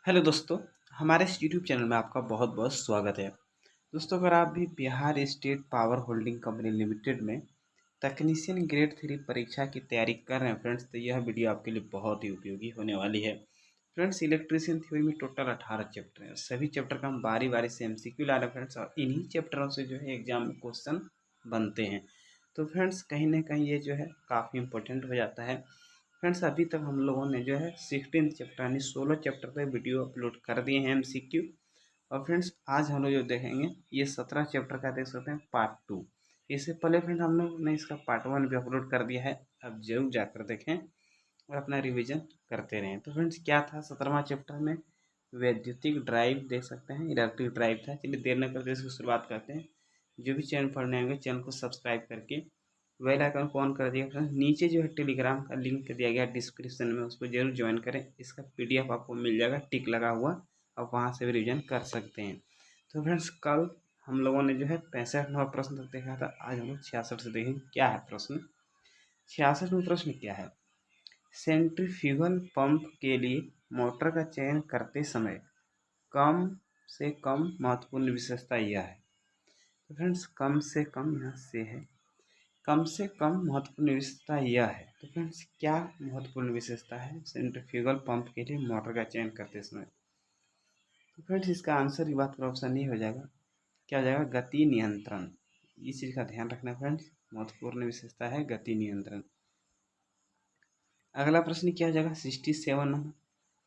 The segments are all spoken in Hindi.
हेलो दोस्तों, हमारे इस यूट्यूब चैनल में आपका बहुत बहुत स्वागत है। दोस्तों, अगर आप भी Bihar state power holding company limited में तकनीशियन ग्रेड 3 परीक्षा की तैयारी कर रहे हैं फ्रेंड्स, तो यह वीडियो आपके लिए बहुत ही उपयोगी होने वाली है। फ्रेंड्स, इलेक्ट्रीशियन थ्योरी में टोटल 18 चैप्टर हैं। सभी चैप्टर का हम बारी बारी से एमसीक्यू ला रहे हैं फ्रेंड्स, और इन्हीं चैप्टरों से जो है एग्जाम में क्वेश्चन बनते हैं। तो फ्रेंड्स, कहीं ना कहीं ये जो है काफ़ी इंपॉर्टेंट हो जाता है। फ्रेंड्स, अभी तक हम लोगों ने जो है 16 चैप्टर यानी 16 चैप्टर पे वीडियो अपलोड कर दिए हैं एमसीक्यू। और फ्रेंड्स, आज हम लोग जो देखेंगे ये 17 चैप्टर का देख सकते हैं पार्ट 2। इससे पहले फ्रेंड हम लोग ने इसका पार्ट 1 भी अपलोड कर दिया है। अब जरूर जाकर देखें और अपना रिवीजन करते रहें। तो फ्रेंड्स, क्या था 17वां चैप्टर में? वैद्युतिक ड्राइव देख सकते हैं, इलेक्ट्रिक ड्राइव था। चलिए देर न करते इसकी शुरुआत करते हैं। जो भी चैनल पर नए होंगे चैनल को सब्सक्राइब करके बेल आइकन को ऑन कर दिया फ्रेंड्स। नीचे जो है टेलीग्राम का लिंक दिया गया डिस्क्रिप्शन में, उसको जरूर ज्वाइन करें। इसका पीडीएफ आपको मिल जाएगा टिक लगा हुआ, आप वहाँ से भी रिवीजन कर सकते हैं। तो फ्रेंड्स, कल हम लोगों ने जो है 65वां प्रश्न तक देखा था। आज हम लोग 66 से देखेंगे क्या है प्रश्न। 66वां प्रश्न क्या है? सेंट्रीफ्यूगल पंप के लिए मोटर का चयन करते समय कम से कम महत्वपूर्ण विशेषता यह है। तो फ्रेंड्स, कम से कम यहाँ से है, कम से कम महत्वपूर्ण विशेषता यह है। तो फ्रेंड्स, क्या महत्वपूर्ण विशेषता है सेंट्रीफ्यूगल पंप के लिए मोटर का चयन करते समय? तो फ्रेंड्स, इसका आंसर ये बात पर ऑप्शन नहीं हो जाएगा। क्या हो जाएगा? गति नियंत्रण। इस चीज़ का ध्यान रखना फ्रेंड्स, महत्वपूर्ण विशेषता है गति नियंत्रण। अगला प्रश्न क्या हो जाएगा? 67 नंबर।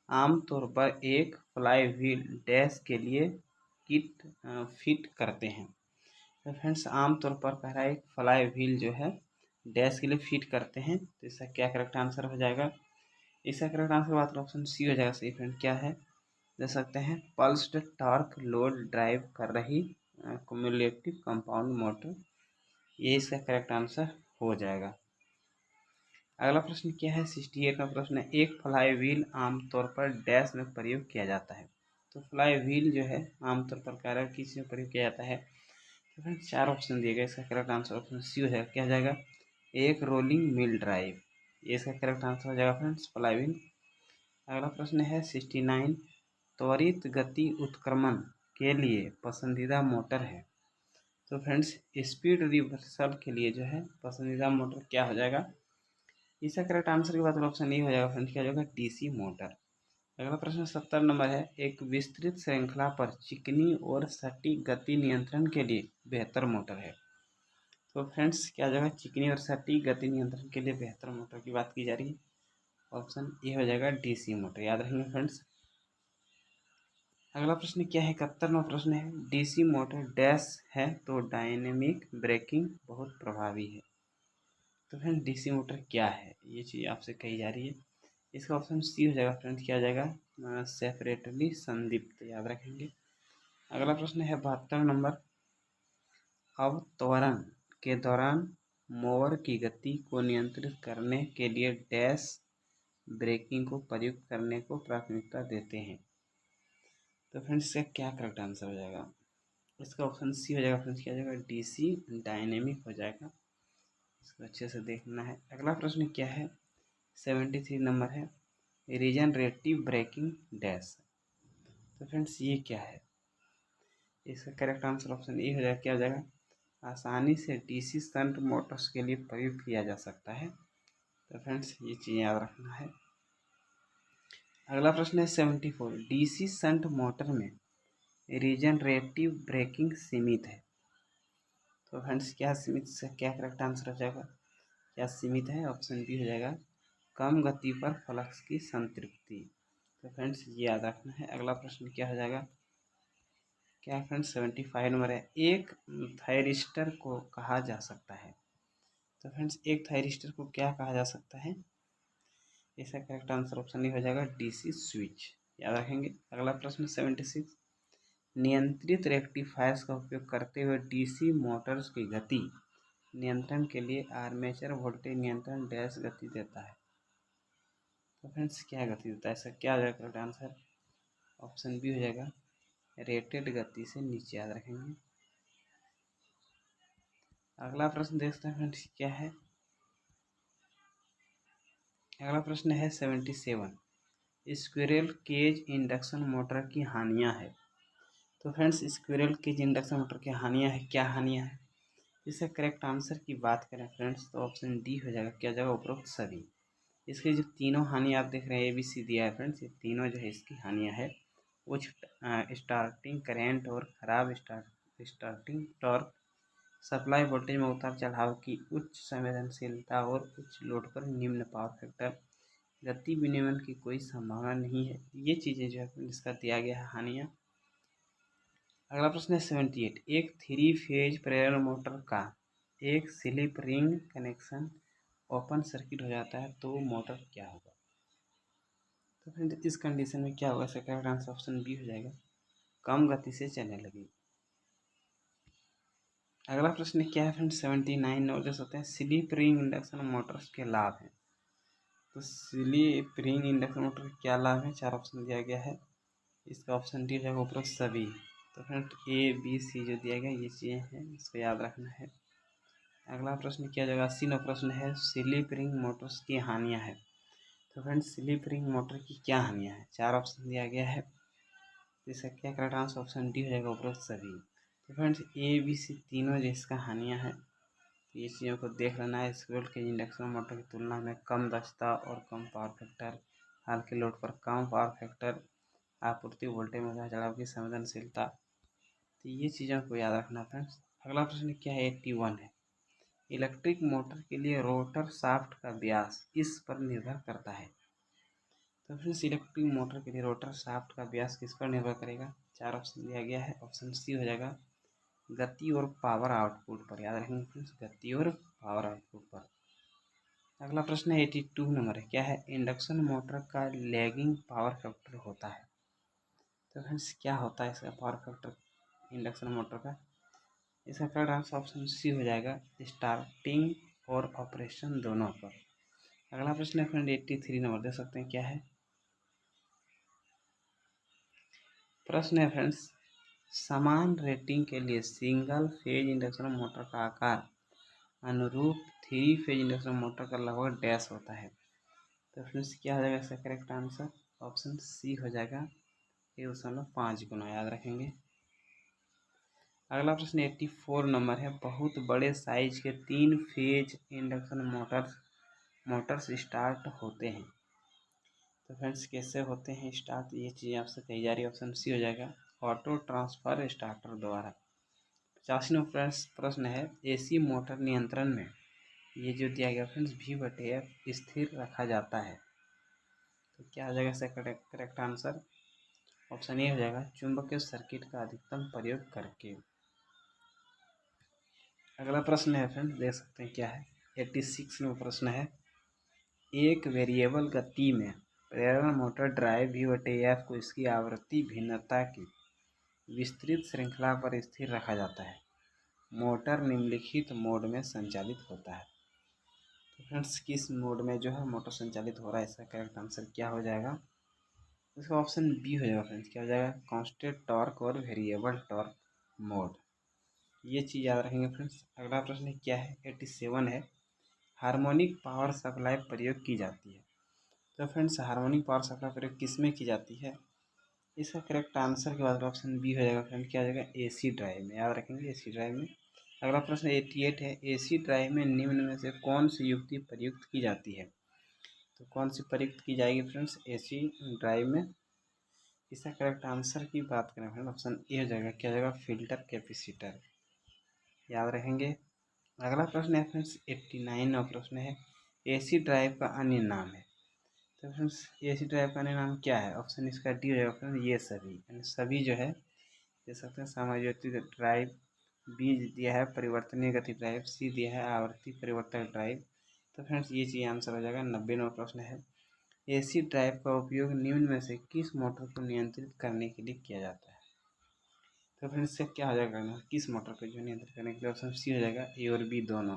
आमतौर पर एक फ्लाई व्हील डैश के लिए किट फिट करते हैं। तो फ्रेंड्स, आमतौर पर कह रहा है एक फ्लाई व्हील जो है डैश के लिए फिट करते हैं। तो इसका क्या करेक्ट आंसर हो जाएगा? इसका करेक्ट आंसर बात ऑप्शन सी हो जाएगा। सही फ्रेंड, क्या है देख सकते हैं? पल्स्ड टॉर्क लोड ड्राइव कर रही क्यूमुलेटिव कंपाउंड मोटर, ये इसका करेक्ट आंसर हो जाएगा। अगला प्रश्न क्या है? 68 का प्रश्न है। एक फ्लाई व्हील आमतौर पर डैश में प्रयोग किया जाता है। तो फ्लाई व्हील जो है आमतौर पर कह रहा है किस में प्रयोग किया जाता है? तो फ्रेंड्स, 4 ऑप्शन दिए गए, इसका करेक्ट आंसर ऑप्शन सी हो जाएगा। क्या हो जाएगा? एक रोलिंग मिल ड्राइव, ये इसका करेक्ट आंसर हो जाएगा फ्रेंड्स, फ्लाई व्हील। अगला प्रश्न है 69। त्वरित गति उत्क्रमण के लिए पसंदीदा मोटर है। तो फ्रेंड्स, स्पीड रिवर्सल के लिए जो है पसंदीदा मोटर क्या हो जाएगा? इसका करेक्ट आंसर की बात ऑप्शन नहीं हो जाएगा फ्रेंड्स, क्या हो जाएगा? DC motor. अगला प्रश्न 70 नंबर है। एक विस्तृत श्रृंखला पर चिकनी और सटीक गति नियंत्रण के लिए बेहतर मोटर है। तो फ्रेंड्स, क्या हो जाएगा? चिकनी और सटीक गति नियंत्रण के लिए बेहतर मोटर की बात की जा रही है। ऑप्शन ए हो जाएगा डीसी मोटर, याद रखेंगे फ्रेंड्स। अगला प्रश्न क्या है? 71वां प्रश्न है। डीसी मोटर डैश है तो डायनेमिक ब्रेकिंग बहुत प्रभावी है। तो फ्रेंड, डीसी मोटर क्या है, ये चीज़ आपसे कही जा रही है। इसका ऑप्शन सी हो जाएगा फ्रेंड्स, क्या हो जाएगा? सेपरेटली संदीप्त, याद रखेंगे। अगला प्रश्न है 72 नंबर। अवत्वरण के दौरान मोवर की गति को नियंत्रित करने के लिए डैश ब्रेकिंग को प्रयुक्त करने को प्राथमिकता देते हैं। तो फ्रेंड्स, इसका क्या करेक्ट आंसर हो जाएगा? इसका ऑप्शन सी हो जाएगा फ्रेंड्स, क्या हो जाएगा? डीसी डायनेमिक हो जाएगा। इसको अच्छे से देखना है। अगला प्रश्न क्या है? 73 नंबर है। Regenerative braking dash. तो फ्रेंड्स, ये क्या है? इसका करेक्ट आंसर ऑप्शन ए हो जाएगा। क्या हो जाएगा? आसानी से डीसी शंट मोटर्स के लिए प्रयुक्त किया जा सकता है। तो फ्रेंड्स, ये चीज़ याद रखना है। अगला प्रश्न है 74। डीसी शंट मोटर में रीजनरेटिव ब्रेकिंग सीमित है। तो फ्रेंड्स, क्या सीमित से क्या करेक्ट आंसर हो जाएगा? क्या सीमित है? ऑप्शन बी हो जाएगा कम गति पर फ्लक्स की संतृप्ति। तो फ्रेंड्स, ये याद रखना है। अगला प्रश्न क्या हो जाएगा? क्या है फ्रेंड्स? 75 नंबर है। एक थायरिस्टर को कहा जा सकता है। तो फ्रेंड्स, एक थायरिस्टर को क्या कहा जा सकता है? इसका करेक्ट आंसर ऑप्शन नहीं हो जाएगा डीसी स्विच, याद रखेंगे। अगला प्रश्न 76। नियंत्रित रेक्टिफायर्स का उपयोग करते हुए डीसी मोटर्स की गति नियंत्रण के लिए आर्मेचर वोल्टेज नियंत्रण डैश गति देता है। तो फ्रेंड्स, क्या गति देता है? इसका क्या हो जाएगा करेक्ट आंसर? ऑप्शन बी हो जाएगा रेटेड गति से नीचे, याद रखेंगे। अगला प्रश्न देखते हैं फ्रेंड्स, क्या है? अगला प्रश्न है 77। स्क्विरल केज इंडक्शन मोटर की हानियाँ है। तो friends squirrel cage induction motor की हानियाँ है, क्या हानियाँ है? इसका करेक्ट आंसर की बात करें फ्रेंड्स तो ऑप्शन डी हो जाएगा, क्या जाएगा? उपरोक्त सभी। इसकी जो तीनों हानि आप देख रहे हैं ABC दिया है फ्रेंड्स, ये तीनों जो है इसकी हानियाँ है। उच्च स्टार्टिंग करेंट और खराब स्टार्टिंग टॉर्क, सप्लाई वोल्टेज में उतार चढ़ाव की उच्च संवेदनशीलता और उच्च लोड पर निम्न पावर फैक्टर, गति विनियमन की कोई संभावना नहीं है। ये चीज़ें जो है इसका दिया गया है हानियाँ। अगला प्रश्न है 78, एक 3 फेज प्रेरण मोटर का एक slip ring connection open circuit हो जाता है तो मोटर क्या होगा? तो फ्रेंड इस कंडीशन में क्या होगा? इसका करेक्ट आंसर ऑप्शन बी हो जाएगा, कम गति से चलने लगेगी। अगला प्रश्न क्या है फ्रेंड 79 नोट दे सकते हैं, स्लिप रिंग इंडक्शन मोटर्स के लाभ हैं। तो स्लिप रिंग इंडक्शन मोटर के क्या लाभ है? 4 ऑप्शन दिया गया है, इसका ऑप्शन डी रहेगा उपरोक्त सभी। तो फ्रेंड ABC जो दिया गया ये चीज़ें हैं, इसको याद रखना है। अगला प्रश्न क्या जाएगा? 80वां प्रश्न है, स्लिप रिंग मोटर्स की हानियाँ है। तो फ्रेंड्स स्लिप रिंग मोटर की क्या हानियाँ है? 4 ऑप्शन दिया गया है, इसका क्या करेक्ट आंसर ऑप्शन डी हो जाएगा उपरोक्त सभी। तो फ्रेंड्स ABC तीनों जो इसका हानियाँ है, तो ये चीज़ों को देख लेना है। स्क्विरल केज इंडक्शन मोटर की तुलना में कम दक्षता और कम पावर फैक्टर, हल्के लोड पर कम पावर फैक्टर, आपूर्ति वोल्टेज में उतार चढ़ाव की संवेदनशीलता, तो ये चीज़ों को याद रखना फ्रेंड्स। अगला प्रश्न क्या है 81 है, इलेक्ट्रिक मोटर के लिए रोटर शाफ्ट का व्यास इस पर निर्भर करता है। तो फ्रेंड्स इलेक्ट्रिक मोटर के लिए रोटर शाफ्ट का व्यास किस पर निर्भर करेगा? 4 ऑप्शन दिया गया है, ऑप्शन सी हो जाएगा, गति और पावर आउटपुट पर। याद रखेंगे फ्रेंड्स, गति और पावर आउटपुट पर। अगला प्रश्न है 82 नंबर है, क्या है? इंडक्शन मोटर का लैगिंग पावर फैक्टर होता है। तो फ्रेंड्स क्या होता है इसका पावर फैक्टर इंडक्शन मोटर का? इसका करेक्ट आंसर ऑप्शन सी हो जाएगा, स्टार्टिंग और ऑपरेशन दोनों पर। अगला प्रश्न है फ्रेंड 83 नंबर दे सकते हैं, क्या है? प्रश्न है फ्रेंड्स, समान रेटिंग के लिए सिंगल फेज इंडक्शन मोटर का आकार अनुरूप 3 फेज इंडक्शन मोटर का लगभग डैश होता है। तो फ्रेंड्स क्या हो जाएगा इसका करेक्ट आंसर? ऑप्शन सी हो जाएगा, 1.5 गुना। याद रखेंगे। अगला प्रश्न 84 नंबर है, बहुत बड़े साइज के 3 फेज इंडक्शन मोटर्स स्टार्ट होते हैं। तो फ्रेंड्स कैसे होते हैं स्टार्ट, ये चीज़ आपसे कही जा रही है, ऑप्शन सी हो जाएगा, ऑटो ट्रांसफर स्टार्टर द्वारा। 85वां फ्रेंड्स प्रश्न है, AC मोटर नियंत्रण में ये जो दिया गया फ्रेंड्स V/F स्थिर रखा जाता है। तो क्या हो जाएगा इसका करेक्ट आंसर? ऑप्शन ए हो जाएगा, चुंबकीय सर्किट का अधिकतम प्रयोग करके। अगला प्रश्न है फ्रेंड्स, देख सकते हैं क्या है, 86वां प्रश्न है, एक वेरिएबल गति में प्रेरण मोटर ड्राइव V/F को इसकी आवृत्ति भिन्नता की विस्तृत श्रृंखला पर स्थिर रखा जाता है। मोटर निम्नलिखित मोड में संचालित होता है। तो फ्रेंड्स किस मोड में जो है मोटर संचालित हो रहा है? इसका करेक्ट आंसर क्या हो जाएगा? इसका ऑप्शन बी हो जाएगा फ्रेंड्स, क्या हो जाएगा? कांस्टेंट टॉर्क और वेरिएबल टॉर्क मोड। ये चीज़ याद रखेंगे फ्रेंड्स। अगला प्रश्न क्या है 87 है, हार्मोनिक पावर सप्लाई प्रयोग की जाती है। तो फ्रेंड्स हार्मोनिक पावर सप्लाई प्रयोग किस में की जाती है? इसका करेक्ट आंसर के बाद ऑप्शन बी हो जाएगा फ्रेंड, क्या हो जाएगा? AC ड्राइव में। याद रखेंगे AC ड्राइव में। अगला प्रश्न 88 है, AC ड्राइव में निम्न में से कौन सी युक्ति प्रयुक्त की जाती है? तो कौन सी प्रयुक्त की जाएगी फ्रेंड्स AC ड्राइव में? इसका करेक्ट आंसर की बात करें फ्रेंड, ऑप्शन ए हो जाएगा, क्या हो जाएगा? Filter capacitor. याद रखेंगे। अगला प्रश्न है फ्रेंड्स 89वां प्रश्न है, AC ड्राइव का अन्य नाम है। तो फ्रेंड्स AC ड्राइव का अन्य नाम क्या है? ऑप्शन इसका डी हो जाएगा फ्रेंड्स, ये सभी, यानी सभी जो है दे सकते हैं। समायोजित ड्राइव, बी दिया है परिवर्तनीय गति ड्राइव, सी दिया है आवर्ती परिवर्तक ड्राइव। तो फ्रेंड्स ये चीज़ आंसर हो जाएगा। 90वां प्रश्न है, AC ड्राइव का उपयोग निम्न में से किस मोटर को नियंत्रित करने के लिए किया जाता है? तो फ्रेंड्स इससे क्या हो जाएगा, किस मोटर को जो नियंत्रित करने के लिए? ऑप्शन सी हो जाएगा, ए और बी दोनों,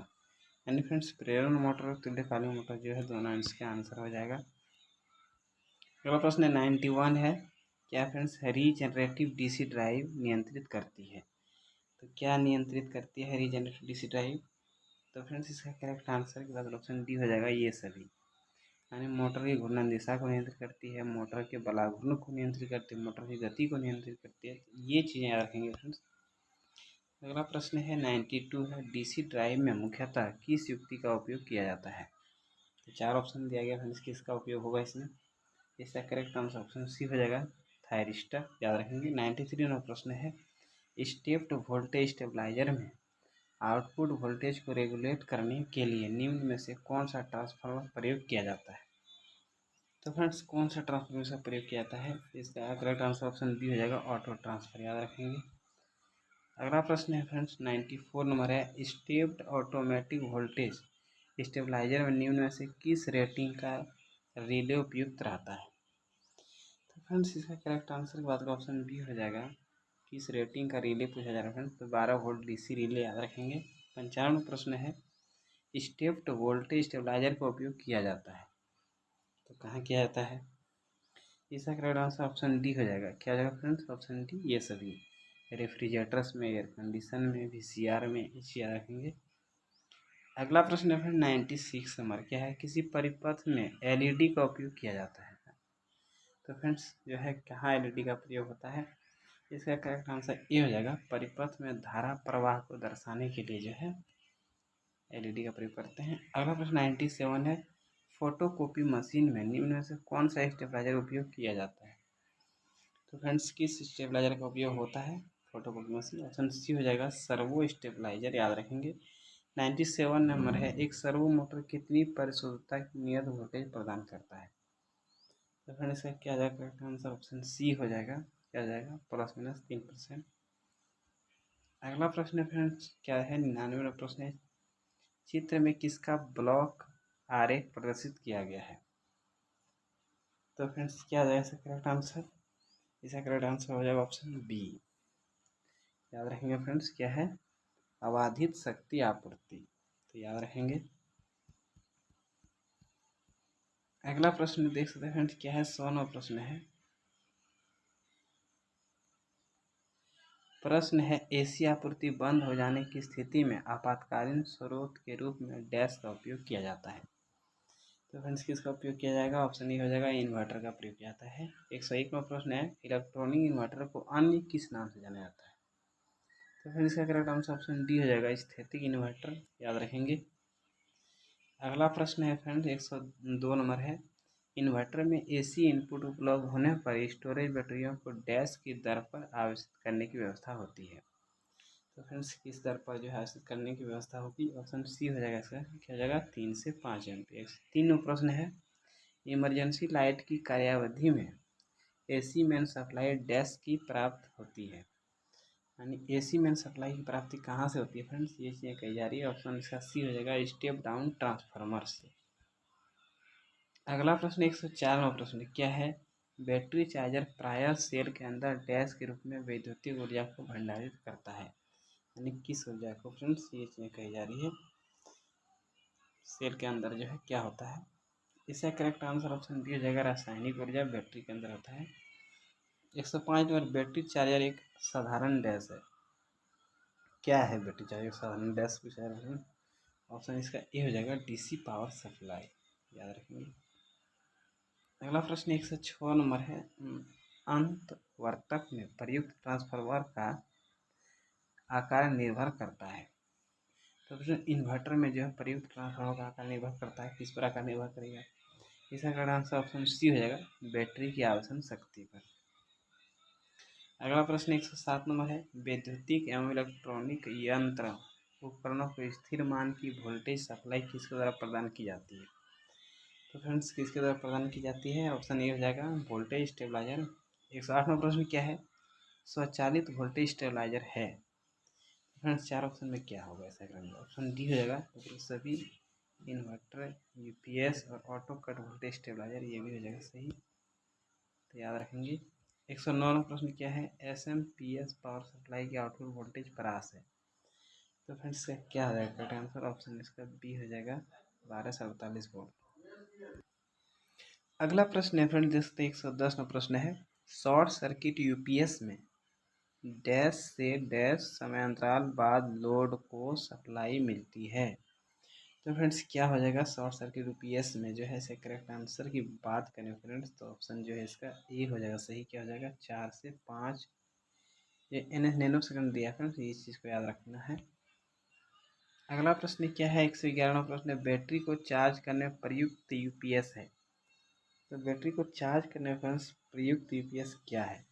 यानी फ्रेंड्स प्रेरण मोटर और तुल्यकालिक मोटर जो है दोनों इसका आंसर हो जाएगा। अगला प्रश्न 91 है, क्या फ्रेंड्स रीजनरेटिव DC ड्राइव नियंत्रित करती है? तो क्या नियंत्रित करती है रीजनरेटिव DC ड्राइव? तो फ्रेंड्स इसका करेक्ट आंसर के बाद ऑप्शन डी हो जाएगा, ये सभी। यानी मोटर की घूर्णन दिशा को नियंत्रित करती है, मोटर के बलाघूर्ण को नियंत्रित करती है, मोटर की गति को नियंत्रित करती है। ये चीज़ें याद रखेंगे फ्रेंड्स। अगला प्रश्न है 92 है, डीसी ड्राइव में मुख्यतः किस युक्ति का उपयोग किया जाता है? तो 4 ऑप्शन दिया गया फ्रेंड्स, किसका उपयोग होगा इसमें? इसका करेक्ट आंसर ऑप्शन सी हो जाएगा, थायरिस्टर। याद रखेंगे। 93 नंबर प्रश्न है, स्टेप्ड वोल्टेज स्टेबलाइजर में आउटपुट वोल्टेज को रेगुलेट करने के लिए निम्न में से कौन सा ट्रांसफार्मर प्रयोग किया जाता है? तो फ्रेंड्स कौन सा ट्रांसफार्मर का प्रयोग किया जाता है? इसका करेक्ट आंसर ऑप्शन बी हो जाएगा, ऑटो ट्रांसफर। याद रखेंगे। अगला प्रश्न है फ्रेंड्स 94 नंबर है, स्टेप्ड ऑटोमेटिक वोल्टेज स्टेबलाइजर में निम्न में से किस रेटिंग का रिले उपयुक्त रहता है? तो फ्रेंड्स इसका करेक्ट आंसर के बाद का ऑप्शन बी हो जाएगा, किस रेटिंग का रिले पूछा जा रहा है फ्रेंड्स, तो 12 वोल्ट डीसी रिले। याद रखेंगे। 95 प्रश्न है, स्टेप्ड वोल्टेज स्टेबलाइजर का उपयोग किया जाता है, तो कहाँ किया जाता है? इसका करेक्ट आंसर ऑप्शन डी हो जाएगा। क्या हो जाएगा फ्रेंड्स? ऑप्शन डी, ये सभी रेफ्रिजरेटर्स में, एयर कंडीशन में, वीसीआर में, इसे याद रखेंगे। अगला प्रश्न है 96 नंबर, क्या है, किसी परिपथ में एलईडी का उपयोग किया जाता है? तो फ्रेंड्स जो है कहाँ एलईडी का प्रयोग होता है? इसका करेक्ट आंसर ए हो जाएगा, परिपथ में धारा प्रवाह को दर्शाने के लिए जो है एलईडी का प्रयोग करते हैं। अगला प्रश्न 97 है, फोटोकॉपी मशीन में निम्न में से कौन सा स्टेबलाइजर उपयोग किया जाता है? तो फ्रेंड्स किस स्टेबलाइजर का उपयोग होता है फोटोकॉपी मशीन? ऑप्शन सी हो जाएगा, सर्वो स्टेबलाइजर। याद रखेंगे। 97 नंबर है, एक सर्वो मोटर कितनी परिशुद्धता की नियत वोल्टेज प्रदान करता है? तो फ्रेंड्स इसका क्या जाएगा करेक्ट आंसर? ऑप्शन सी हो जाएगा। क्या जाएगा? ±3%। अगला प्रश्न है फ्रेंड्स, क्या है, 99वां प्रश्न है, चित्र में किसका ब्लॉक आरेख प्रदर्शित किया गया है? तो फ्रेंड्स क्या जाएगा इसका करेक्ट आंसर? इसका करेक्ट आंसर हो जाएगा ऑप्शन बी। याद रखेंगे फ्रेंड्स, क्या है, अबाधित शक्ति आपूर्ति। तो याद रखेंगे। अगला प्रश्न देख सकते हैं फ्रेंड्स, क्या है, 100वां प्रश्न है। प्रश्न है, एसी आपूर्ति बंद हो जाने की स्थिति में आपातकालीन स्रोत के रूप में डैश का उपयोग किया जाता है? तो फ्रेंड्स किसका उपयोग किया जाएगा? ऑप्शन ए हो जाएगा, इन्वर्टर का प्रयोग किया जाता है। 101वां प्रश्न है, इलेक्ट्रॉनिक इन्वर्टर को अन्य किस नाम से जाना जाता है? तो फिर इसका करेक्ट आंसर ऑप्शन डी हो जाएगा, स्थैतिक इन्वर्टर। याद रखेंगे। अगला प्रश्न है फ्रेंड्स 102 नंबर है, इन्वर्टर में एसी इनपुट उपलब्ध होने पर स्टोरेज बैटरियों को डैश की दर पर आवेशित करने की व्यवस्था होती है? तो फ्रेंड्स किस दर पर जो है आवेशित करने की व्यवस्था होगी? ऑप्शन सी हो जाएगा, इसका क्या हो जाएगा, 3 से 5 एम्पीयर। 3 प्रश्न है, इमरजेंसी लाइट की कार्यावधि में एसी मेन सप्लाई डैश की प्राप्त होती है, यानी एसी मेन सप्लाई की प्राप्ति कहाँ से होती है फ्रेंड्स? ये चीज़ें कही जा रही है। ऑप्शन इसका सी हो जाएगा, स्टेप डाउन ट्रांसफार्मर से। अगला प्रश्न 104वां प्रश्न क्या है, बैटरी चार्जर प्रायः सेल के अंदर डैश के रूप में वैद्युतिक ऊर्जा को भंडारित करता है, यानी किस ऊर्जा को फ्रेंड्स? ये चीज़ें कही जा रही है। सेल के अंदर जो है क्या होता है? इसका करेक्ट आंसर ऑप्शन बी हो जाएगा, रासायनिक ऊर्जा बैटरी के अंदर होता है। 105 नंबर, बैटरी चार्जर एक साधारण डैश है। क्या है बैटरी चार्जर एक साधारण डैश पूछा है? ऑप्शन इसका ए हो जाएगा, डीसी पावर सप्लाई। याद रखेंगे। अगला प्रश्न 106 नंबर है, अंतवर्तक में प्रयुक्त ट्रांसफार्मर का आकार निर्भर करता है? तो इन्वर्टर में जो है प्रयुक्त ट्रांसफार्मर का आकार निर्भर करता है, किस पर आकार निर्भर करेगा? इसका करेक्ट आंसर ऑप्शन सी हो जाएगा, बैटरी की आवेशन शक्ति पर। अगला प्रश्न 107 नंबर है, वैद्युतिक एवं इलेक्ट्रॉनिक यंत्र उपकरणों को स्थिर मान की वोल्टेज सप्लाई किसके द्वारा प्रदान की जाती है? तो फ्रेंड्स किसके द्वारा प्रदान की जाती है? ऑप्शन ए हो जाएगा, वोल्टेज स्टेबलाइजर। 108वां प्रश्न क्या है, स्वचालित वोल्टेज स्टेबलाइजर है? फ्रेंड्स 4 ऑप्शन में क्या होगा ऐसा करेंगे? ऑप्शन डी हो जाएगा, तो सभी इन्वर्टर, यूपीएस और ऑटो कट वोल्टेज स्टेबलाइजर, ये भी हो जाएगा सही। तो याद रखेंगे। 109वां प्रश्न क्या है, एसएमपीएस पावर सप्लाई की आउटपुट वोल्टेज परास है? तो फ्रेंड्स इसका क्या हो जाएगा करेक्ट आंसर? ऑप्शन इसका बी हो जाएगा, 1248 वोल्ट। अगला प्रश्न है फ्रेंड देखते 110वां प्रश्न है, शॉर्ट सर्किट यूपीएस में डैश से डैश समयांतराल बाद लोड को सप्लाई मिलती है, तो फ्रेंड्स क्या हो जाएगा, शॉर्ट सर्किट यूपीएस में जो है इसे करेक्ट आंसर की बात करें फ्रेंड्स तो ऑप्शन जो है इसका ए हो जाएगा सही। क्या हो जाएगा 4 से 5, ये नैनो सेकंड दिया फ्रेंड्स, इस चीज़ को याद रखना है। अगला प्रश्न क्या है, 111वां प्रश्न, बैटरी को चार्ज करने में प्रयुक्त यूपीएस है। तो बैटरी को चार्ज करने में फ्रेंड्स प्रयुक्त यूपीएस क्या है,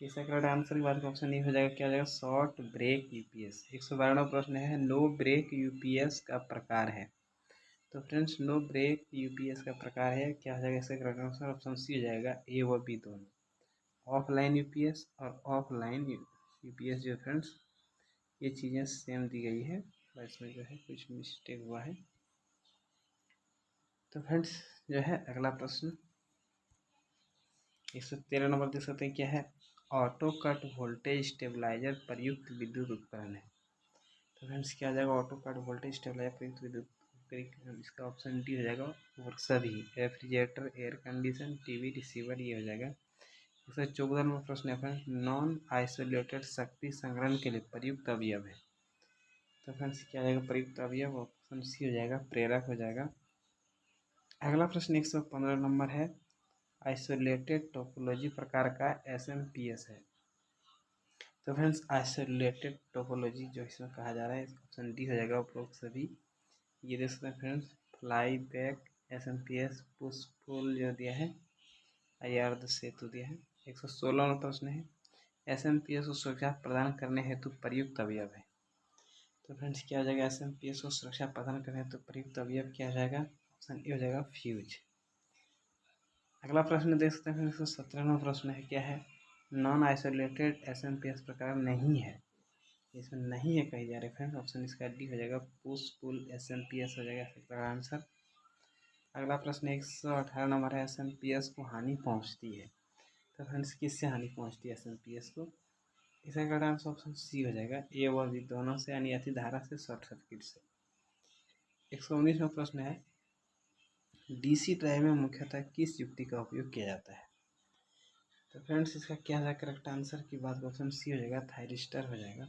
इसका करेक्ट आंसर की बात का ऑप्शन नहीं हो जाएगा। क्या हो जाएगा शॉर्ट ब्रेक यूपीएस। 112वां प्रश्न है, नो ब्रेक यूपीएस का प्रकार है। तो फ्रेंड्स नो ब्रेक यूपीएस का प्रकार है, क्या हो जाएगा इसका करेक्ट आंसर ऑप्शन सी हो जाएगा, ए व बी दोनों। ऑफलाइन यूपीएस और ऑफलाइन यूपीएस जो फ्रेंड्स ये चीज़ें सेम दी गई है, बस इसमें जो है कुछ मिस्टेक हुआ है। तो फ्रेंड्स जो है अगला प्रश्न 113 नंबर देख सकते हैं, क्या है, ऑटो कट वोल्टेज स्टेबलाइजर प्रयुक्त विद्युत उपकरण है। तो फ्रेंड्स क्या आ जाएगा, ऑटो कट वोल्टेज स्टेबलाइजर प्रयुक्त विद्युत उपकरण, इसका ऑप्शन डी हो जाएगा। और सभी refrigerator, air condition, TV receiver ये हो जाएगा। 114 नंबर प्रश्न है फ्रेंड्स, नॉन आइसोलेटेड शक्ति संग्रहण के लिए प्रयुक्त अवयव है। तो फ्रेंड्स क्या आ जाएगा प्रयुक्त अवयव, ऑप्शन सी हो जाएगा, प्रेरक हो जाएगा। अगला प्रश्न 115 नंबर है, आइसोलेटेड टोपोलॉजी प्रकार का एसएमपीएस है। तो फ्रेंड्स आइसोलेटेड टोपोलॉजी जो इसमें कहा जा रहा है, ऑप्शन डी हो जाएगा उपरोक्त सभी। ये देख सकते हैं friends, flyback SMPS, push pull जो दिया है, अर्ध सेतु दिया है। 116 नंबर प्रश्न है, एसएमपीएस को सुरक्षा प्रदान करने हेतु प्रयुक्त अवयव है। तो फ्रेंड्स क्या हो जाएगा, एसएमपीएस को सुरक्षा प्रदान करने हेतु प्रयुक्त अवयव क्या हो जाएगा, ऑप्शन ए हो जाएगा, फ्यूज। अगला प्रश्न देख सकते हैं 117वां प्रश्न है, क्या है, नॉन आइसोलेटेड एसएमपीएस प्रकार नहीं है, इसमें नहीं है कही जा रही फ्रेंड्स, ऑप्शन इसका डी हो जाएगा, पुश पुल एसएमपीएस हो जाएगा इसका आंसर। अगला प्रश्न 118 नंबर है, एसएमपीएस को हानि पहुंचती है। तो फ्रेंड्स किससे हानि पहुंचती है एसएमपीएस को, इसका करेक्ट आंसर ऑप्शन सी हो जाएगा, ए व बी दोनों से, यानी अति धारा से, शॉर्ट सर्किट से। 119वां प्रश्न है, डीसी ड्राइव में मुख्यतः किस युक्ति का उपयोग किया जाता है। तो फ्रेंड्स इसका क्या है करेक्ट आंसर की बात, ऑप्शन सी हो जाएगा, थायरिस्टर हो जाएगा।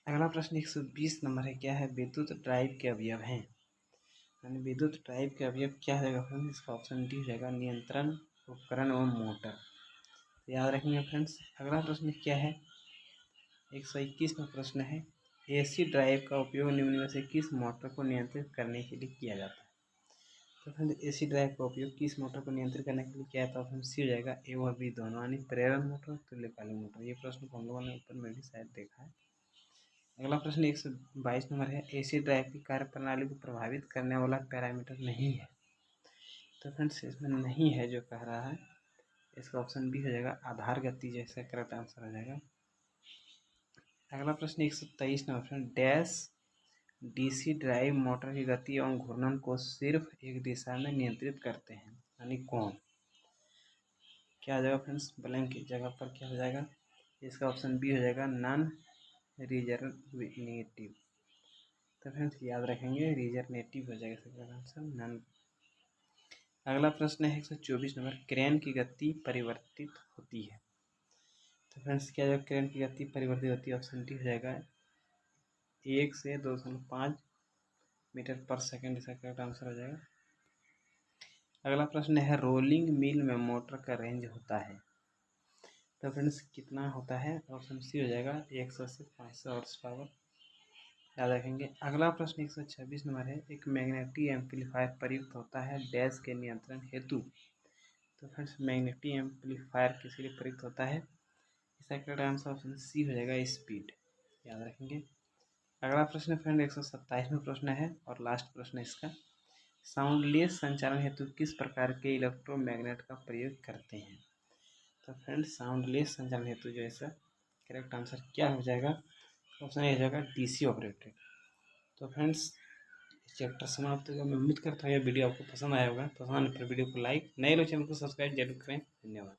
अगला प्रश्न 120 नंबर है, क्या है, विद्युत ड्राइव के अवयव हैं। यानी विद्युत ड्राइव के अवयव क्या हो जाएगा फ्रेंड्स, इसका ऑप्शन डी हो जाएगा, नियंत्रण उपकरण एवं मोटर। तो याद रखेंगे फ्रेंड्स। अगला प्रश्न क्या है, 121 में प्रश्न है, एसी ड्राइव का उपयोग निम्न में से किस मोटर को नियंत्रित करने के लिए किया जाता है। तो फ्रेंड्स एसी ड्राइव का उपयोग किस मोटर को नियंत्रित करने के लिए किया जाता है, ऑप्शन सी हो जाएगा, ए व बी दोनों, यानी प्रेरण मोटर, तुल्यकालिक मोटर। ये प्रश्न को हम लोगों ने ऊपर में भी शायद देखा है। अगला प्रश्न 122 नंबर है, एसी ड्राइव की कार्यप्रणाली को प्रभावित करने वाला पैरामीटर नहीं है। तो फ्रेंड्स इसमें नहीं है जो कह रहा है, इसका ऑप्शन बी हो जाएगा, आधार गति, जैसा करेक्ट आंसर हो जाएगा। अगला प्रश्न 123 number friend, dash DC drive motor की गति एवं घूर्णन को सिर्फ एक दिशा में नियंत्रित करते हैं, यानी कौन। क्या आ जाएगा फ्रेंड्स, ब्लैंक की जगह पर क्या हो जाएगा, इसका ऑप्शन बी हो जाएगा, नॉन रिजर्वेटिव। तो फ्रेंड्स याद रखेंगे, रिजर्वेटिव हो जाएगा इसका आंसर, नॉन। अगला प्रश्न है 124 नंबर, क्रेन की गति परिवर्तित होती है। तो फ्रेंड्स क्या है, क्रेन की गति परिवर्तित होती है, ऑप्शन डी हो जाएगा, 1 से 2.5 मीटर पर सेकेंड, इसका करेक्ट आंसर हो जाएगा। अगला प्रश्न है, रोलिंग मिल में मोटर का रेंज होता है। तो फ्रेंड्स कितना होता है, ऑप्शन सी हो जाएगा, 100 से 500 हॉर्स पावर। याद रखेंगे। अगला प्रश्न 126 नंबर है, एक मैग्नेटिक एम्पलीफायर प्रयुक्त होता है डैश के नियंत्रण हेतु। तो फ्रेंड्स मैग्नेटिक एम्पलीफायर किसके लिए प्रयुक्त होता है, इसका करेक्ट आंसर ऑप्शन सी हो जाएगा, स्पीड। याद रखेंगे। अगला प्रश्न फ्रेंड 127वां प्रश्न है और लास्ट प्रश्न है इसका, साउंडलेस संचालन हेतु किस प्रकार के इलेक्ट्रोमैग्नेट का प्रयोग करते हैं। तो फ्रेंड्स साउंडलेस संचालन हेतु जो है इसका करेक्ट आंसर क्या हो जाएगा, ऑप्शन ए हो जाएगा, डीसी ऑपरेटेड। तो फ्रेंड्स चैप्टर समाप्त होगा। मैं उम्मीद करता हूँ यह वीडियो आपको पसंद आया होगा। पसंद आने पर वीडियो को लाइक, नए लोग चैनल को सब्सक्राइब जरूर करें। धन्यवाद।